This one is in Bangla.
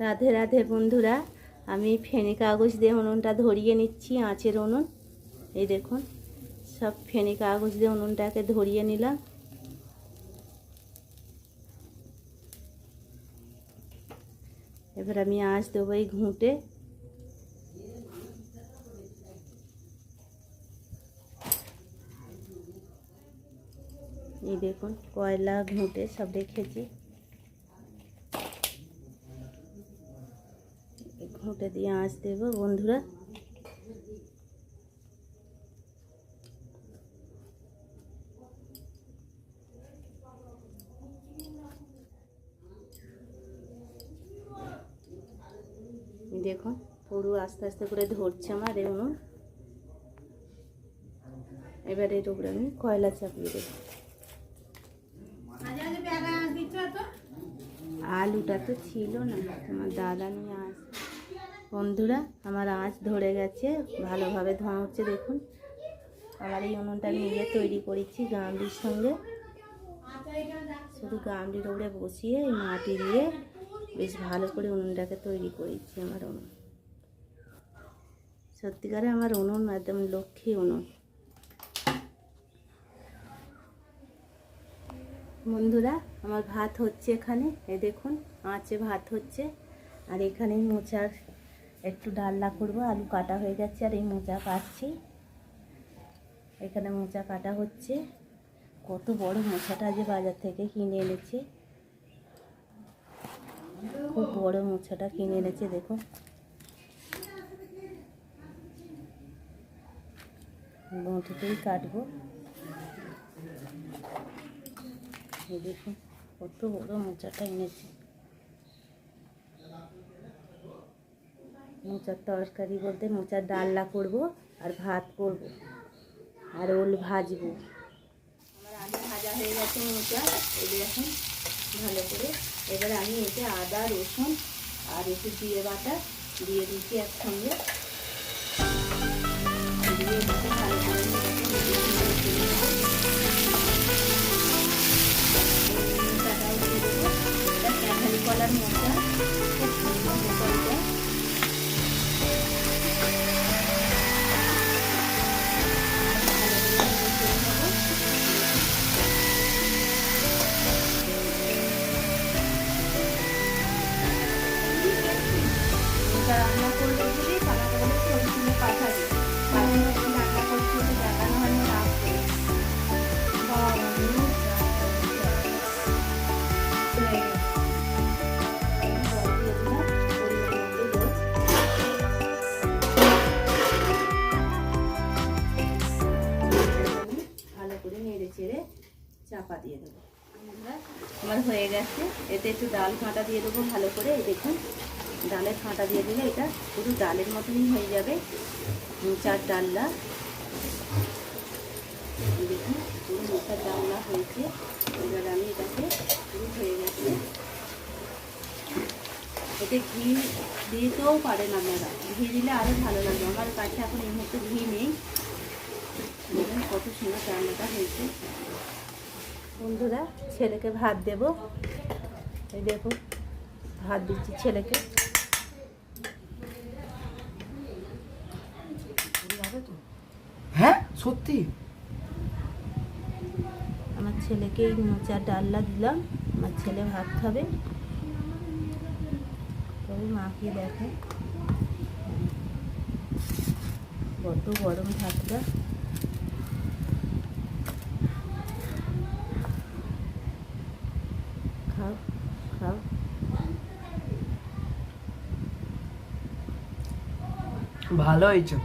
রাধে রাধে বন্ধুরা, আমি ফেনি কাগজ দিয়ে উনুনটা ধরিয়ে নিচ্ছি। আঁচের উনুন, এই দেখুন, সব ফেনি কাগজ দিয়ে উনুনটাকে ধরিয়ে নিলাম। এবার আমি আঁচ দেবো এই ঘুঁটে। এই দেখুন, কয়লা ঘুঁটে সব রেখেছি। ঘুঁটে দিয়ে আঁচ দেবো বন্ধুরা। দেখুন পুরো আস্তে আস্তে করে ধরছে আমার এই উনুন। এবারে এর উপরে আমি কয়লা চাপিয়ে দেবো। আলুটা তো ছিল না, আমার দাদা নিয়ে আস। বন্ধুরা, আমার আঁচ ধরে গেছে, ভালোভাবে ধোঁয়া হচ্ছে। দেখুন, আমার এই উনুনটা আমি নিজে তৈরি করেছি গামলির সঙ্গে। শুধু গামলির উপরে বসিয়ে এই মাটি দিয়ে বেশ ভালো করে উনুনটাকে তৈরি করেছি। আমার উনুন সত্যিকারে আমার উনুন একদম লক্ষ্মী উনুন। বন্ধুরা, আমার ভাত হচ্ছে এখানে, এই দেখুন আঁচে ভাত হচ্ছে। আর এখানে মোচার একটু ডালনা করবো, আলু কাটা হয়ে গেছে আর এই মোচা কাটছি। এখানে মোচা কাটা হচ্ছে। কত বড় মোচাটা যে বাজার থেকে কিনে এনেছে, খুব বড় মোচাটা কিনে এনেছে। দেখুন, বঁটিতেই কাটবো। এই দেখুন কত বড় মোচাটা এনেছে। মোচার তরকারি বলতে মোচার ডালনা করব আর ভাত করব আর ওল ভাজবো। আমার আলু ভাজা হয়ে গেছে মোচা, এই দেখুন ভালো করে। এবারে আমি এতে আদা রসুন আর একটু জিরে বাটা দিয়ে দিচ্ছি একসঙ্গে। দিয়ে দিচ্ছি ভালো করে মোচাটাও দিয়ে দেবো। এটা ক্যাঁঠালি কলার মোচা, খুব সুন্দর মোচাটা। রান্না করলে যদি তারা বলে ছবি তুলে পাঠাবে, তাহলে রান্না করতে হলে দেখানো হয় না। ভালো করে নেড়ে চেড়ে চাপা দিয়ে দেবো। আমার হয়ে গেছে। এতে একটু ডাল কাঁটা দিয়ে দেবো ভালো করে। এই দেখুন, ডালের কাঁটা দিয়ে দিলে এটা পুরো ডালের মতনই হয়ে যাবে, মোচার ডালনা। দেখুন পুরো মোচার ডালনা হয়েছে। এবার আমি এটাকে পুরো হয়ে গেছে। এতে ঘি দিতেও পারেন আপনারা, ঘি দিলে আরও ভালো লাগবে। আমার কাছে এখন এই মুহূর্তে ঘি নেই। দেখুন কত সুন্দর ডালনাটা হয়েছে। বন্ধুরা, ছেলেকে ভাত দেব। এই দেখুন ভাত দিচ্ছি ছেলেকে। হ্যাঁ সত্যি, আমার ছেলেকে এই মোচার ডালনা দিলাম। আমার ছেলে ভাত খাবে। তবে মাকে দেখে কত গরম ভাতটা। খাও খাও। ভালো হয়েছে।